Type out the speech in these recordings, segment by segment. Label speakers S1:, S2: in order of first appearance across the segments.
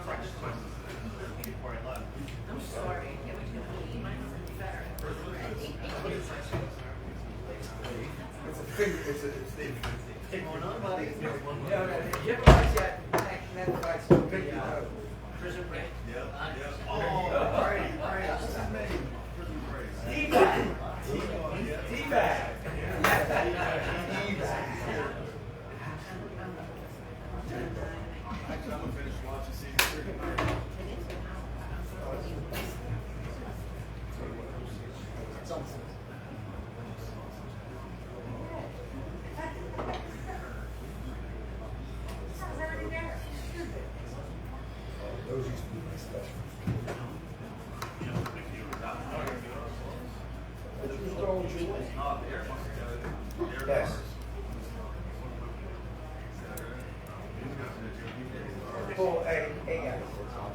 S1: I'm sorry. It was going to be mine was better.
S2: It's a finger. It's the.
S1: What's going on, buddy?
S2: Yeah, you ever watch that Netflix movie?
S1: Prison Break.
S2: Oh, right. What's his name?
S1: D-Bag.
S2: D-Bag. Actually, I'm gonna finish watching season 3. Those used to be my special.
S3: Yes. Cool. Hey, guys. Are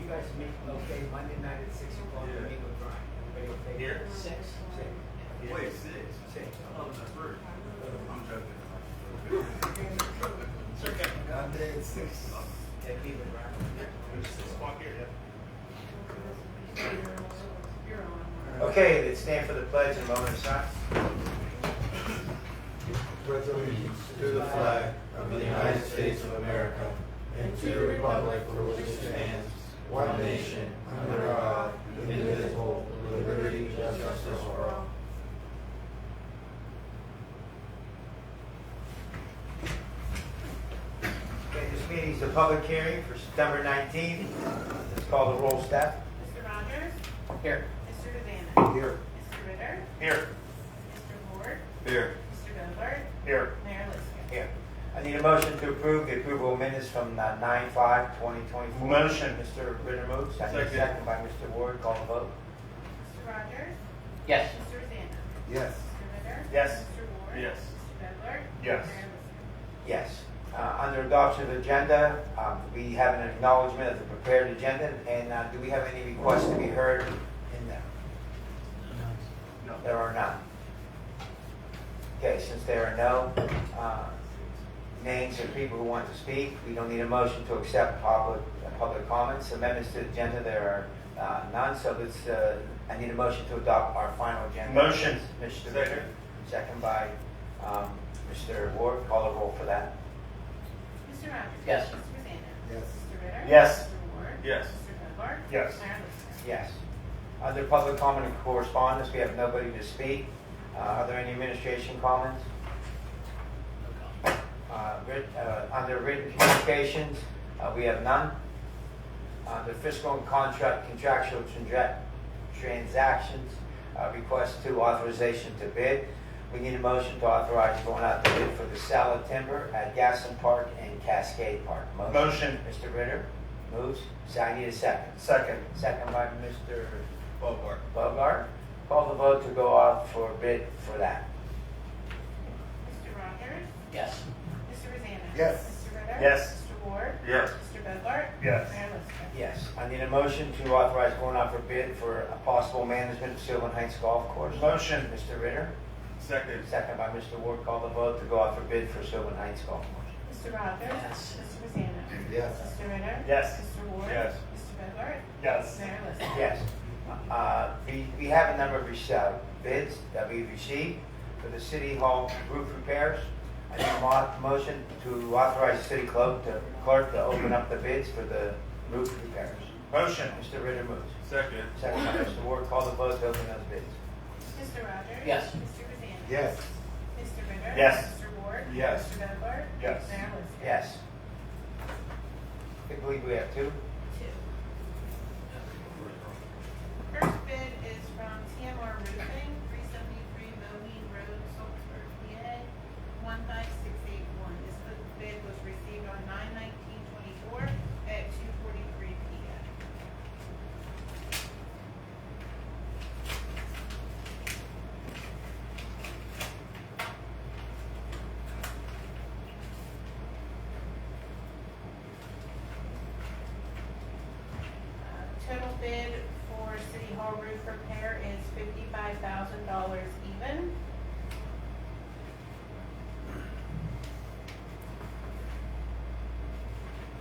S3: you guys meeting okay Monday night at 6 o'clock? Yeah. Meet with Brian. Everybody okay?
S1: Here? 6.
S2: Wait, 6.
S3: 6.
S2: Oh, that's rude. I'm joking.
S1: It's okay.
S2: Monday at 6.
S3: Yeah, meet with Brian. Okay, let's stand for the pledge in a moment of silence.
S2: Pledge allegiance to the flag of the United States of America and to the republic for which it stands, one nation, under God, indivisible, with liberty and justice for all.
S3: Okay, this meeting is a public hearing for September 19th. Let's call the roll, staff.
S4: Mr. Rogers?
S3: Here.
S4: Mr. Rosanna?
S2: Here.
S4: Mr. Ritter?
S3: Here.
S4: Mr. Ward?
S3: Here.
S4: Mr. Bogart?
S3: Here.
S4: Mayor Liscan?
S3: Here. I need a motion to approve the approval of minutes from 9/5/2024.
S1: Motion.
S3: Mr. Ritter moves. I need a
S2: Second.
S3: second by Mr. Ward. Call the vote.
S4: Mr. Rogers?
S3: Yes.
S4: Mr. Rosanna?
S2: Yes.
S4: Mr. Ritter?
S3: Yes.
S4: Mr. Ward?
S1: Yes.
S4: Mr. Bogart?
S1: Yes.
S4: Mayor Liscan?
S3: Yes. Under adoption of agenda, we have an acknowledgement of the prepared agenda, and do we have any requests to be heard in there?
S1: No.
S3: There are none. Okay, since there are no names of people who want to speak, we don't need a motion to accept public comments. Amendments to the agenda, there are none, so let's, I need a motion to adopt our final agenda.
S1: Motion.
S3: Mr.
S1: Second.
S3: Ritter, second by Mr. Ward. Call the roll for that.
S4: Mr. Rogers?
S3: Yes.
S4: Mr. Rosanna?
S2: Yes.
S4: Mr. Ritter?
S1: Yes.
S4: Mr. Ward?
S1: Yes.
S4: Mr. Bogart?
S1: Yes.
S4: Mayor Liscan?
S3: Yes. Under public comment and correspondence, we have nobody to speak. Are there any administration comments? Under written communications, we have none. Under fiscal and contractual transactions, request to authorization to bid. We need a motion to authorize going out to bid for the salad timber at Gaston Park and Cascade Park.
S1: Motion.
S3: Mr. Ritter moves. So I need a second.
S1: Second.
S3: Second by Mr.
S2: Bogart.
S3: Bogart. Call the vote to go out for bid for that.
S4: Mr. Rogers?
S3: Yes.
S4: Mr. Rosanna?
S2: Yes.
S4: Mr. Ritter?
S1: Yes.
S4: Mr. Ward?
S1: Yes.
S4: Mr. Bogart?
S1: Yes.
S4: Mayor Liscan?
S3: Yes. I need a motion to authorize going out for bid for a possible management of Sylvan Heights Golf Course.
S1: Motion.
S3: Mr. Ritter.
S2: Second.
S3: Second by Mr. Ward. Call the vote to go out for bid for Sylvan Heights Golf Course.
S4: Mr. Rogers?
S3: Yes.
S4: Mr. Rosanna?
S2: Yes.
S4: Mr. Ritter?
S1: Yes.
S4: Mr. Ward?
S2: Yes.
S4: Mr. Bogart?
S1: Yes.
S4: Mayor Liscan?
S3: Yes. We have a number of bids that we received for the City Hall roof repairs. I need a motion to authorize the city clerk to open up the bids for the roof repairs.
S1: Motion.
S3: Mr. Ritter moves.
S2: Second.
S3: Second by Mr. Ward. Call the vote to open those bids.
S4: Mr. Rogers?
S3: Yes.
S4: Mr. Rosanna?
S2: Yes.
S4: Mr. Ritter?
S1: Yes.
S4: Mr. Ward?
S2: Yes.
S4: Mr. Bogart?
S1: Yes.
S4: Mayor Liscan?
S3: Yes. I believe we have two.
S4: Two. First bid is from TMR Roofing, 373 Moline Road, Saltsburg, PA, 15681. This bid was received on 9/19/24 at 2:43 p.m. Total bid for City Hall roof repair is $55,000 even.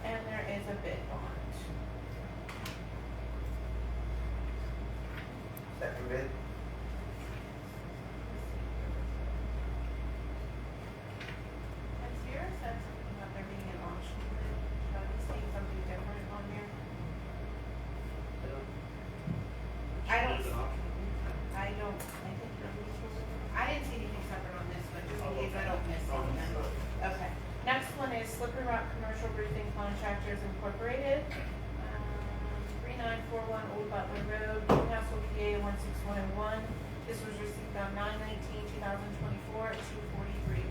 S4: And there is a bid bond. Incorporated, 3941 Old Butler Road, Newcastle, PA 16101. This was received on 9/19/2024 at 2:43 p.m.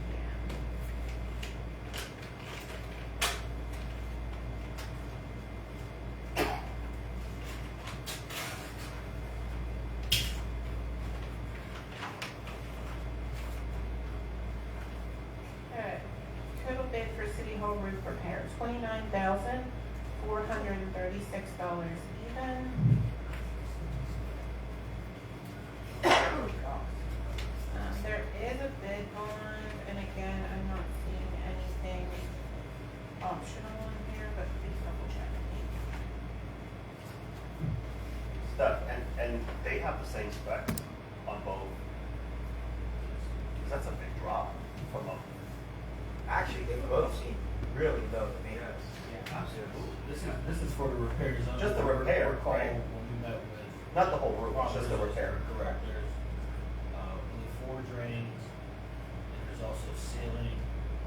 S4: Okay, total bid for City Hall roof repair, $29,436 even. There is a bid bond, and again, I'm not seeing anything optional in here, but please double check me.
S5: Stuff, and they have the same specs on both. 'Cause that's a big drop from a.
S3: Actually, they both seem really low to me.
S5: Absolutely.
S6: This is for the repairs.
S5: Just the repair,
S6: Recall
S5: right?
S6: when we met with.
S5: Not the whole roof, it's just the repair.
S6: Correct. There's, only 4 drains, and there's also ceiling,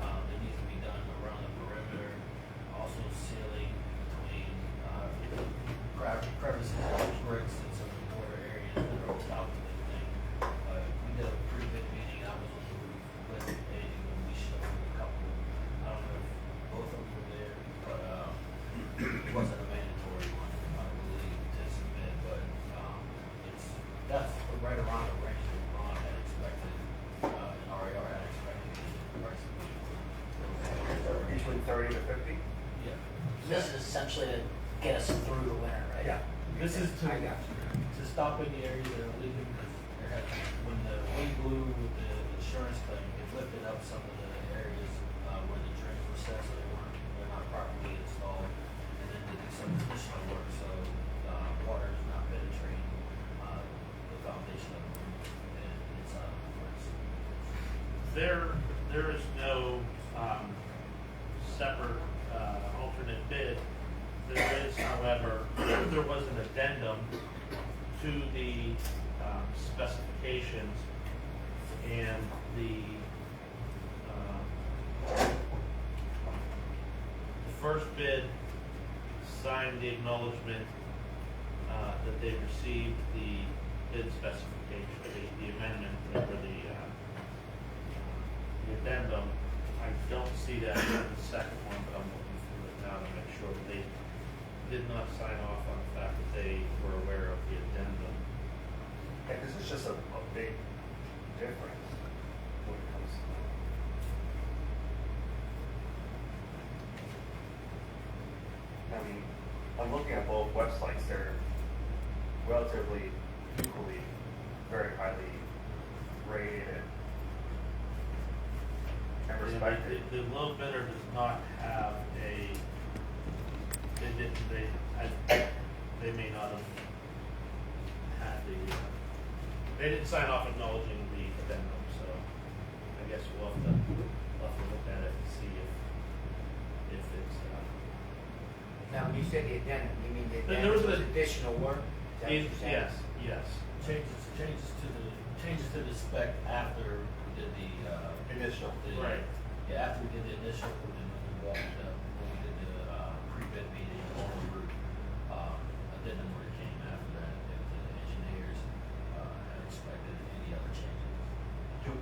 S6: that needs to be done around the perimeter. Also ceiling between, crevices, bricks, and some of the border areas that are on top of the thing. We did a pretty good meeting, I was on the roof with Eddie when we showed a couple, I don't know if both of them were there, but, it wasn't a mandatory one, I believe, to submit, but, that's right around the range that Ron had expected, and RAR had expected the price to be.
S5: Between 30 to 50?
S6: Yeah.
S7: This is essentially to get us through the winter, right?
S5: Yeah.
S6: This is
S3: I got you.
S6: to stop any areas that are leaking, because there had, when the wind blew with the insurance claim, it lifted up some of the areas, where the drains were set, so they're not properly installed, and then to do some additional work, so, water is not penetrating, the foundation of the roof and inside of the bricks.
S8: There is no separate alternate bid. There is, however, there was an addendum to the specifications, and the first bid signed the acknowledgement that they received the bid specification, the amendment, or the addendum. I don't see that in the second one, but I'm looking through it now to make sure that they did not sign off on the fact that they were aware of the addendum.
S5: Yeah, because it's just a big difference when it comes to. I mean, I'm looking at both websites, they're relatively equally, very highly rated and respected.
S8: The low bidder does not have they may not have had they didn't sign off acknowledging the addendum, so I guess we'll have to look at it and see if it's,
S3: Now, when you said the addendum, you mean the
S8: There was
S3: addendum was
S8: a-
S3: additional work? Is that what you're saying?
S8: yes.
S6: Changes to the spec after we did the,
S5: Initial.
S8: Right.
S6: Yeah, after we did the initial, and then we walked up, when we did the, pre-bid meeting on the roof, addendum where it came after that, if the engineers, had expected any other changes.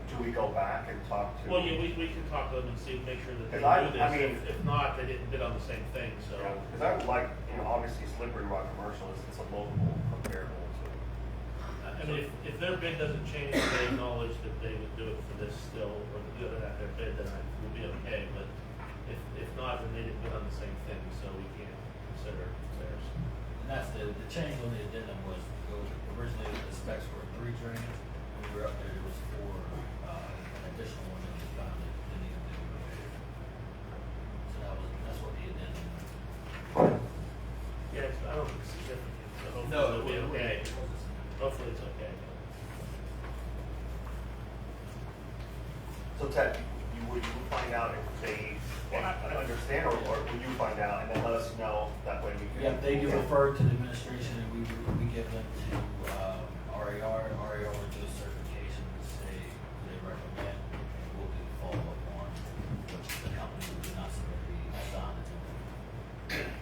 S5: Do we go back and talk to?
S8: Well, yeah, we can talk to them and see, make sure that they
S5: 'Cause
S8: do
S5: I
S8: this.
S5: mean-
S8: If not, they didn't bid on the same thing, so.
S5: Because I would like, obviously Slippery Rock Commercial is a local comparable to.
S8: I mean, if their bid doesn't change, they acknowledge that they would do it for this still, or do it at their bid, then we'll be okay, but if not, then they didn't bid on the same thing, so we can't consider theirs.
S6: And that's the change on the addendum was, originally the specs were 3 drains, when we were up there was 4, an additional one that we found that didn't even do repair. So that's what the addendum was.
S8: Yeah, I don't think it's significant, so hopefully
S6: No,
S8: it'll be okay.
S6: it wasn't.
S8: Hopefully it's okay.
S5: So Ted, would you find out if they understand, or would you find out and then let us know, that way we can.
S6: Yeah, they get referred to the administration and we give them to, RAR will do a certification to say who they recommend, and we'll do the follow-up on which the company would not submit the assignment to them.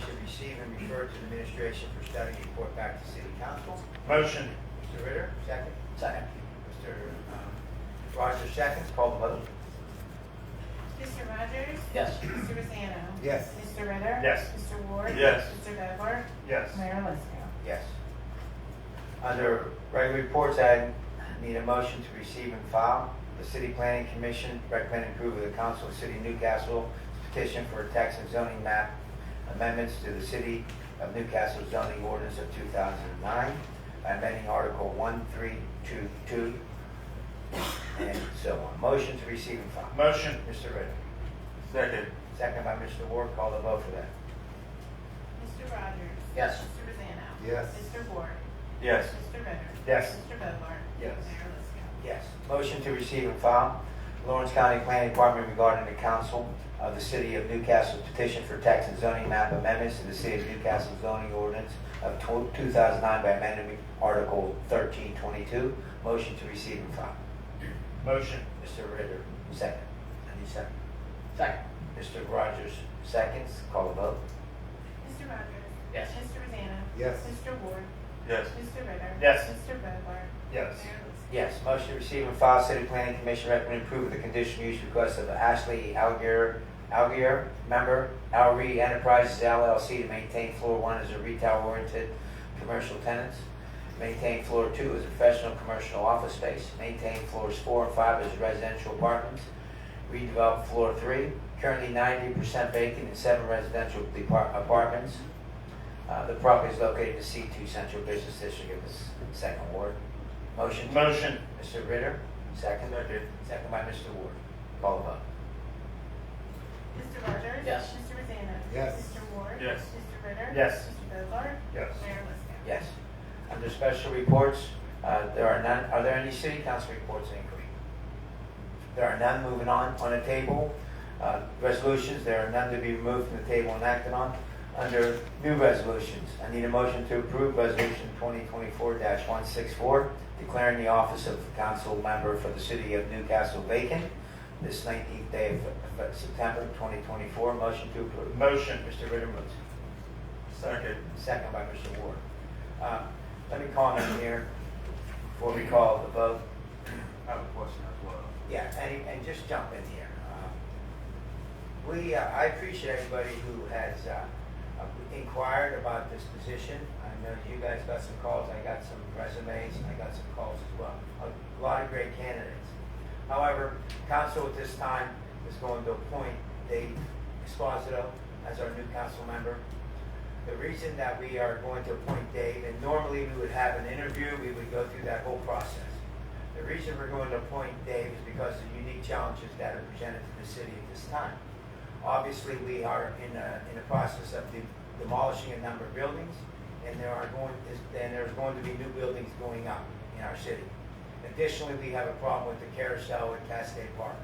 S3: motion to receive and refer to the administration for study and report back to city council.
S5: Motion.
S3: Mr. Ritter, second.
S7: Second.
S3: Mr. Rogers, second. Call the vote.
S4: Mr. Rogers?
S7: Yes.
S4: Mr. Rosanna?
S2: Yes.
S4: Mr. Ritter?
S5: Yes.
S4: Mr. Ward?
S5: Yes.
S4: Mr. Bogart?
S5: Yes.
S4: Mayor Liscan?
S3: Yes. Under regular reports, I need a motion to receive and file. The City Planning Commission recommending approval of the Council of the City of Newcastle petition for a tax and zoning map amendments to the City of Newcastle zoning ordinance of 2009 by amending Article 1322 and so on. Motion to receive and file.
S5: Motion.
S3: Mr. Ritter.
S5: Second.
S3: Second by Mr. Ward. Call the vote for that.
S4: Mr. Rogers?
S7: Yes.
S4: Mr. Rosanna?
S2: Yes.
S4: Mr. Ward?
S5: Yes.
S4: Mr. Ritter?
S5: Yes.
S4: Mr. Bogart?
S5: Yes.
S4: Mayor Liscan?
S3: Yes. Motion to receive and file. Lawrence County Planning Department regarding the Council of the City of Newcastle's petition for tax and zoning map amendments to the City of Newcastle zoning ordinance of 2009 by amending Article 1322. Motion to receive and file.
S5: Motion.
S3: Mr. Ritter, second. Any second?
S7: Second.
S3: Mr. Rogers, seconds. Call the vote.
S4: Mr. Rogers?
S7: Yes.
S4: Mr. Rosanna?
S2: Yes.
S4: Mr. Ward?
S5: Yes.
S4: Mr. Ritter?
S5: Yes.
S4: Mr. Bogart?
S5: Yes.
S4: Mayor Liscan?
S3: Yes. Motion to receive and file. City Planning Commission recommend approval of the conditional use request of Ashley Algier, member, Alri Enterprises LLC to maintain floor 1 as a retail-oriented commercial tenants, maintain floor 2 as a professional commercial office space, maintain floors 4 and 5 as residential apartments, redevelop floor 3, currently 90% vacant in 7 residential apartments. The property is located in the C2 Central Business District of the 2nd Ward. Motion?
S5: Motion.
S3: Mr. Ritter, second.
S5: Second.
S3: Second by Mr. Ward. Call the vote.
S4: Mr. Rogers?
S7: Yes.
S4: Mr. Rosanna?
S2: Yes.
S4: Mr. Ward?
S5: Yes.
S4: Mr. Ritter?
S5: Yes.
S4: Mr. Bogart?
S5: Yes.
S4: Mayor Liscan?
S3: Yes. Under special reports, there are none. Are there any city council reports and inquiry? There are none. Moving on the table. Resolutions, there are none to be removed from the table and acted on. Under new resolutions, I need a motion to approve Resolution 2024-164, declaring the office of council member for the City of Newcastle vacant this 19th day of September 2024. Motion to approve.
S5: Motion.
S3: Mr. Ritter moves.
S5: Second.
S3: Second by Mr. Ward. Let me comment here before we call the vote.
S5: I have a question as well.
S3: Yeah, and just jump in here. I appreciate everybody who has inquired about this position. I know you guys got some calls, I got some resumes, and I got some calls as well. A lot of great candidates. However, council at this time is going to appoint Dave Esposito as our new council member. The reason that we are going to appoint Dave, and normally we would have an interview, we would go through that whole process. The reason we're going to appoint Dave is because of the unique challenges that are presented to the city at this time. Obviously, we are in the process of demolishing a number of buildings, and there's going to be new buildings going up in our city. Additionally, we have a problem with the carousel at Cascade Park.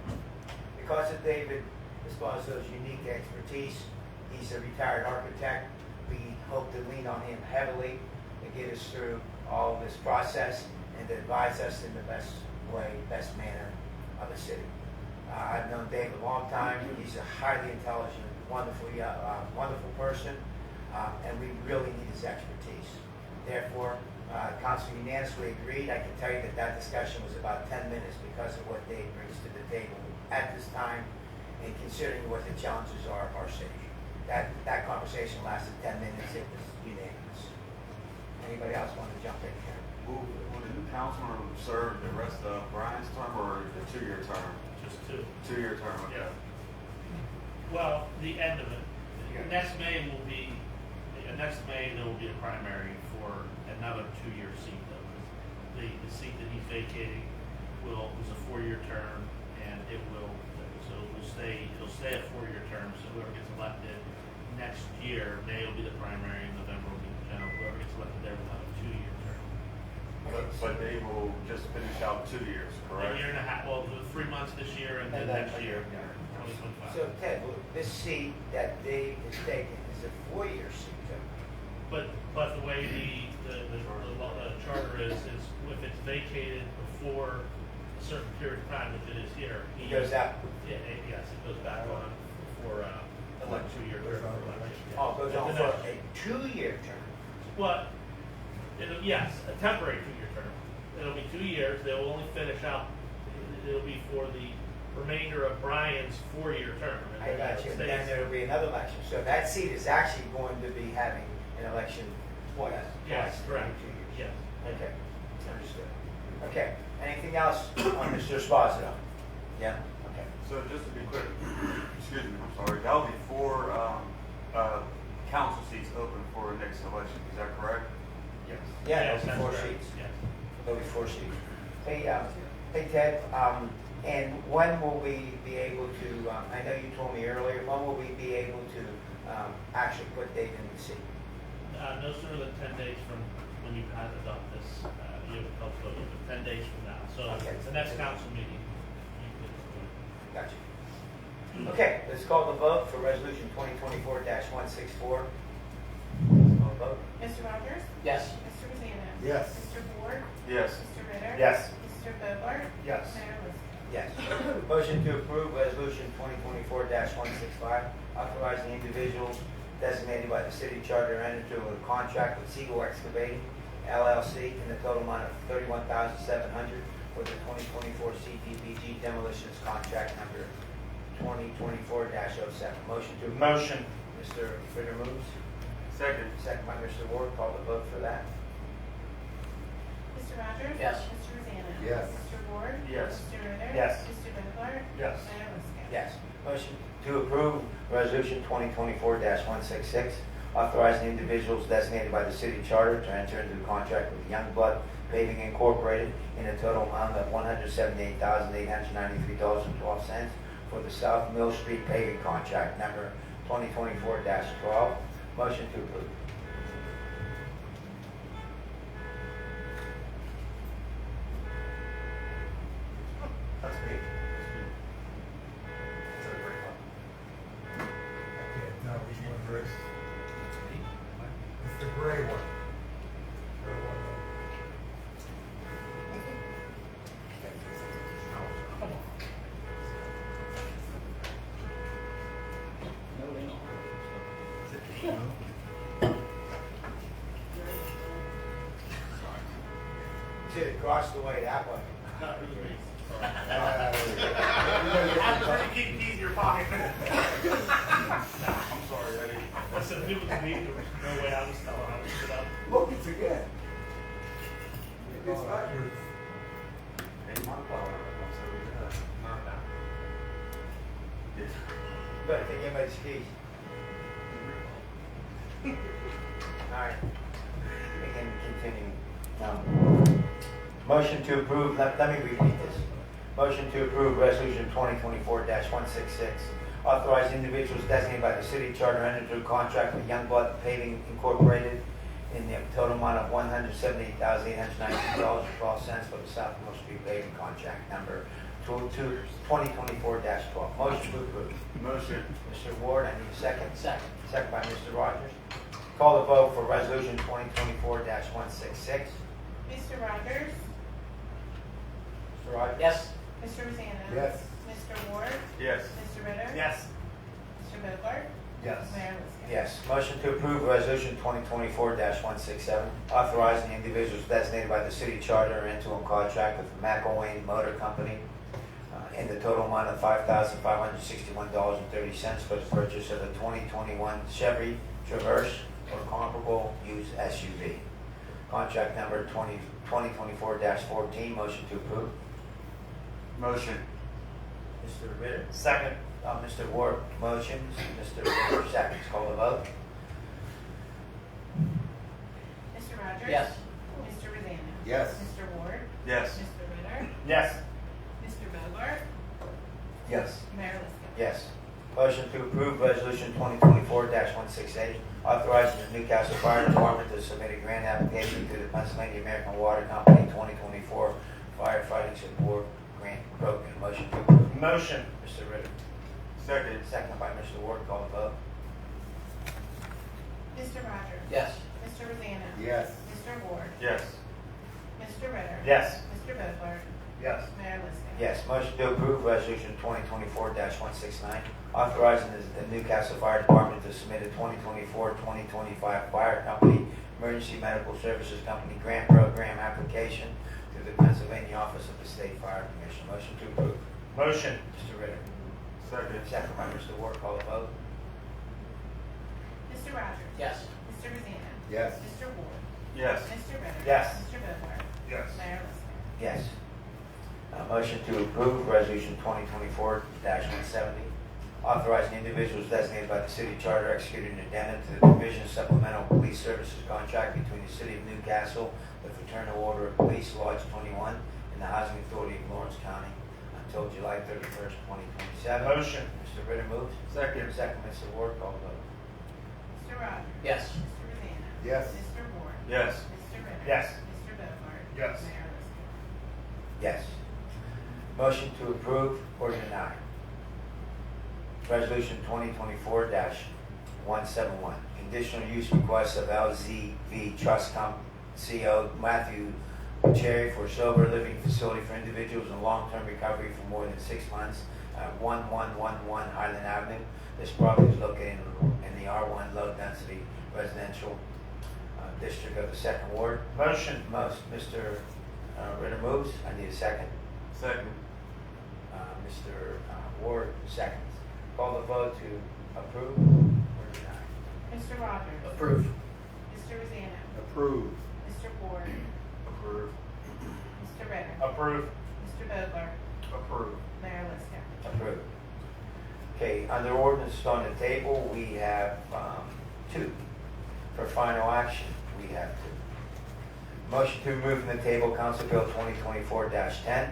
S3: Because of David Esposito's unique expertise, he's a retired architect. We hope to lean on him heavily to get us through all of this process and to advise us in the best way, best manner of the city. I've known Dave a long time. He's a highly intelligent, wonderful person, and we really need his expertise. Therefore, council unanimously agreed. I can tell you that discussion was about 10 minutes because of what Dave brings to the table at this time and considering what the challenges are of our city. That conversation lasted 10 minutes. It was unanimous. Anybody else want to jump in here?
S9: Will the new councilman serve the rest of Brian's term or the 2-year term?
S8: Just 2.
S9: 2-year term, okay.
S8: Yeah. Well, the end of it.
S3: Yeah.
S8: Next May there will be a primary for another 2-year seat though. The seat that he's vacating is a 4-year term, and it'll stay a 4-year term. So whoever gets elected next year, May will be the primary, and November will be the general. Whoever gets elected there will have a 2-year term.
S9: But they will just finish out 2 years, correct?
S8: A year and a half. Well, 3 months this year, and then next year, 2025.
S3: So Ted, this seat that Dave is taking is a 4-year seat, too.
S8: But the way the charter is if it's vacated before a certain period of time, which it is here,
S3: He goes out.
S8: Yeah, yes, it goes back on for. a 2-year term for election. Yeah.
S3: Oh, it goes on
S8: And
S3: for
S8: then-
S3: a 2-year term.
S8: Well, yes, a temporary 2-year term. It'll be 2 years, they will only finish out, it'll be for the remainder of Brian's 4-year term. And
S3: I
S8: then
S3: got
S8: it
S3: you. And
S8: stays.
S3: then there'll be another election. So that seat is actually going to be having an election twice.
S8: Yes,
S3: twice
S8: correct.
S3: in 2 years.
S8: Yes.
S3: Okay, understood. Okay, anything else on Mr. Esposito? Yeah, okay.
S9: So just to be clear, excuse me, I'm sorry, that'll be 4 council seats open for next election, is that correct?
S5: Yes.
S3: Yeah,
S8: Yes,
S3: there'll be
S8: that's
S3: 4
S8: correct.
S3: seats.
S8: Yes.
S3: There'll be 4 seats. Hey Ted, and when will we be able to, I know you told me earlier, when will we be able to actually put Dave in the seat?
S8: No sooner than 10 days from when you pass adopt this, you have a couple of, 10 days from now. So
S3: Okay.
S8: the next council meeting, you could,
S3: Gotcha. Okay, let's call the vote for resolution 2024-164. Call the vote.
S4: Mr. Rogers?
S7: Yes.
S4: Mr. Rosanna?
S2: Yes.
S4: Mr. Ward?
S9: Yes.
S4: Mr. Ritter?
S5: Yes.
S4: Mr. Bogart?
S5: Yes.
S4: Mayor Liscan?
S3: Yes. Motion to approve resolution 2024-165, authorizing individuals designated by the city charter to enter into a contract with Siegel Excavating LLC in the total amount of $31,700 for the 2024 CDBG demolitions contract number 2024-07. Motion to approve.
S5: Motion.
S3: Mr. Ritter moves.
S9: Second.
S3: Second by Mr. Ward. Call the vote for that.
S4: Mr. Rogers?
S7: Yes.
S4: Mr. Rosanna?
S2: Yes.
S4: Mr. Ward?
S9: Yes.
S4: Mr. Ritter?
S5: Yes.
S4: Mr. Bogart?
S5: Yes.
S4: Mayor Liscan?
S3: Yes. Motion to approve resolution 2024-166, authorizing individuals designated by the city charter to enter into a contract with Youngblood Paving Incorporated in a total amount of $178,893.12 for the South Mill Street paving contract number 2024-12. Motion to approve.
S5: That's me. That's a great one.
S2: Okay, now which one, Chris? It's the gray one. Gray one.
S3: Should have crossed the way that way.
S8: not really.
S5: I'm trying to keep keys in your pocket.
S9: I'm sorry, I didn't.
S8: I said, if it was me, there was no way I was telling how to sit up.
S2: Look, it's again. It's not yours.
S9: Hey, my fault. I'm sorry. No, no. Yes.
S3: Better take anybody's keys. All right. We can continue. Motion to approve, let me repeat this. Motion to approve resolution 2024-166, authorize individuals designated by the city charter enter into a contract with Youngblood Paving Incorporated in the total amount of $178,892.12 for the South Mill Street paving contract number 2024-12. Motion to approve.
S9: Motion.
S3: Mr. Ward, I need a second.
S7: Second.
S3: Second by Mr. Rogers. Call the vote for resolution 2024-166.
S4: Mr. Rogers?
S3: Mr. Rogers?
S7: Yes.
S4: Mr. Rosanna?
S2: Yes.
S4: Mr. Ward?
S9: Yes.
S4: Mr. Ritter?
S5: Yes.
S4: Mr. Bogart?
S5: Yes.
S4: Mayor Liscan?
S3: Yes. Motion to approve resolution 2024-167, authorizing individuals designated by the city charter into a contract with McElwain Motor Company in the total amount of $5,561.30 for the purchase of a 2021 Chevy Traverse or comparable used SUV. Contract number 2024-14. Motion to approve.
S9: Motion.
S3: Mr. Ritter?
S5: Second.
S3: Mr. Ward motions, Mr. Ritter seconds. Call the vote.
S4: Mr. Rogers?
S7: Yes.
S4: Mr. Rosanna?
S2: Yes.
S4: Mr. Ward?
S9: Yes.
S4: Mr. Ritter?
S5: Yes.
S4: Mr. Bogart?
S3: Yes.
S4: Mayor Liscan?
S3: Yes. Motion to approve resolution 2024-168, authorizing the Newcastle Fire Department to submit a grant application to the Pennsylvania American Water Company 2024 Firefighting Support Grant Program. Motion to approve.
S5: Motion.
S3: Mr. Ritter.
S9: Second.
S3: Second by Mr. Ward. Call the vote.
S4: Mr. Rogers?
S7: Yes.
S4: Mr. Rosanna?
S2: Yes.
S4: Mr. Ward?
S9: Yes.
S4: Mr. Ritter?
S5: Yes.
S4: Mr. Bogart?
S5: Yes.
S4: Mayor Liscan.
S3: Yes, motion to approve resolution 2024-169, authorizing the Newcastle Fire Department to submit a 2024-2025 fire company emergency medical services company grant program application to the Pennsylvania Office of the State Fire Commission. Motion to approve.
S5: Motion.
S3: Mr. Ritter.
S9: Second.
S3: Second by Mr. Ward, call the vote.
S4: Mr. Rogers.
S7: Yes.
S4: Mr. Rosanna.
S2: Yes.
S4: Mr. Ward.
S9: Yes.
S4: Mr. Ritter.
S3: Yes.
S4: Mr. Booker.
S5: Yes.
S4: Mayor Liscan.
S3: Yes. Motion to approve resolution 2024-170, authorizing individuals designated by the city charter executing an addendum to the Division of Supplemental Police Services contract between the City of Newcastle, the Fraternal Order of Police, Lodge 21, and the Housing Authority of Lawrence County until July 31st, 2027.
S5: Motion.
S3: Mr. Ritter moves.
S9: Second.
S3: Second, Mr. Ward, call the vote.
S4: Mr. Rogers.
S7: Yes.
S4: Mr. Rosanna.
S2: Yes.
S4: Mr. Ward.
S9: Yes.
S4: Mr. Ritter.
S5: Yes.
S4: Mr. Booker.
S5: Yes.
S4: Mayor Liscan.
S3: Yes. Motion to approve or deny. Resolution 2024-171, conditional use request of LZV Trust CO Matthew Cherry for sober living facility for individuals in long-term recovery for more than 6 months at 1111 Highland Avenue. This property is located in the R1 low-density residential district of the Second Ward.
S5: Motion.
S3: Mr. Ritter moves. I need a second.
S9: Second.
S3: Mr. Ward, seconds. Call the vote to approve or deny.
S4: Mr. Rogers.
S7: Approve.
S4: Mr. Rosanna.
S2: Approved.
S4: Mr. Ward.
S9: Approve.
S4: Mr. Ritter.
S5: Approve.
S4: Mr. Booker.
S9: Approve.
S4: Mayor Liscan.
S3: Approved. Okay, under ordinance on the table, we have two. For final action, we have two. Motion to remove from the table Council Bill 2024-10,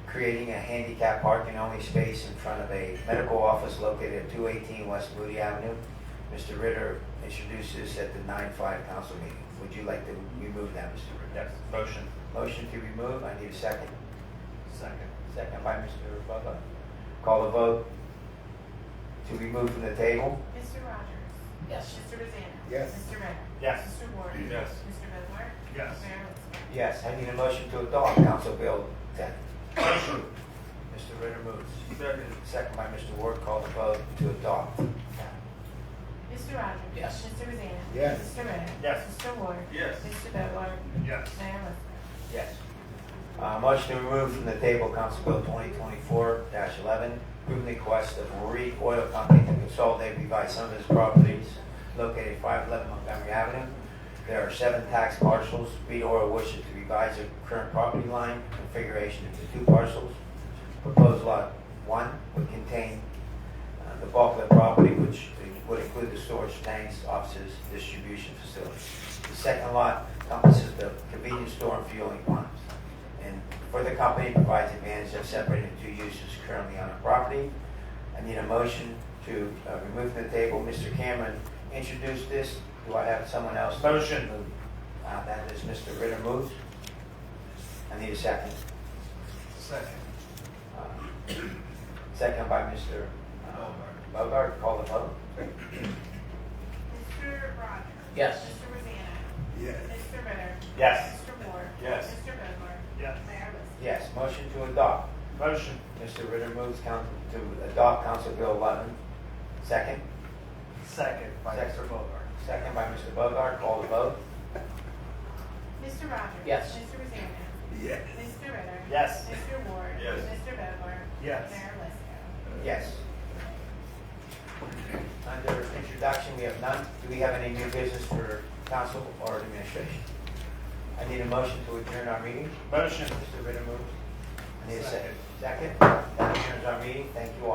S3: creating a handicap parking only space in front of a medical office located at 218 West Moody Avenue. Mr. Ritter introduced this at the 9/5 council meeting. Would you like to remove that, Mr. Ritter?
S5: Yes. Motion.
S3: Motion to remove, I need a second.
S5: Second.
S3: Second by Mr. Butler. Call the vote to remove from the table.
S4: Mr. Rogers.
S7: Yes.
S4: Mr. Rosanna.
S2: Yes.
S4: Mr. Ritter.
S5: Yes.
S4: Mr. Ward.
S9: Yes.
S4: Mr. Booker.
S5: Yes.
S4: Mayor Liscan.
S3: Yes, I need a motion to adopt Council Bill 10.
S5: Motion.
S3: Mr. Ritter moves.
S9: Second.
S3: Second by Mr. Ward, call the vote to adopt.
S4: Mr. Rogers.
S7: Yes.
S4: Mr. Rosanna.
S2: Yes.
S4: Mr. Ritter.
S5: Yes.
S4: Mr. Ward.
S9: Yes.
S4: Mr. Booker.
S5: Yes.
S4: Mayor Liscan.
S3: Yes. Motion to remove from the table Council Bill 2024-11, approving the request of Marie Oil Company to consolidate and revise some of its properties located at 511 Montgomery Avenue. There are 7 tax parcels. Reed Oil wishes to revise the current property line configuration into 2 parcels. Proposed lot 1 would contain the bulk of the property, which would include the storage tanks, offices, distribution facilities. The second lot encompasses the convenience store and fueling ponds. And for the company, provides advantage of separating the 2 uses currently on the property. I need a motion to remove from the table. Mr. Cameron introduced this. Do I have someone else?
S5: Motion.
S3: That is Mr. Ritter moves. I need a second.
S5: Second.
S3: Second by Mr. Bogart. Call the vote.
S4: Mr. Rogers.
S7: Yes.
S4: Mr. Rosanna.
S2: Yes.
S4: Mr. Ritter.
S5: Yes.
S4: Mr. Ward.
S9: Yes.
S4: Mr. Booker.
S5: Yes.
S4: Mayor Liscan.
S3: Yes. Motion to adopt.
S5: Motion.
S3: Mr. Ritter moves to adopt Council Bill 11. Second.
S5: Second by
S3: Second.
S5: Mr. Bogart.
S3: Second by Mr. Bogart. Call the vote.
S4: Mr. Rogers.
S7: Yes.
S4: Mr. Rosanna.
S2: Yes.
S4: Mr. Ritter.
S5: Yes.
S4: Mr. Ward.
S9: Yes.
S4: Mr. Booker.
S5: Yes.
S4: Mayor Liscan.
S3: Yes. Under introduction, we have none. Do we have any new business for council or administration? I need a motion to adjourn our meeting.
S5: Motion.
S3: Mr. Ritter moves. I need a second.
S5: Second.
S3: Second. That adjourns our meeting. Thank you all.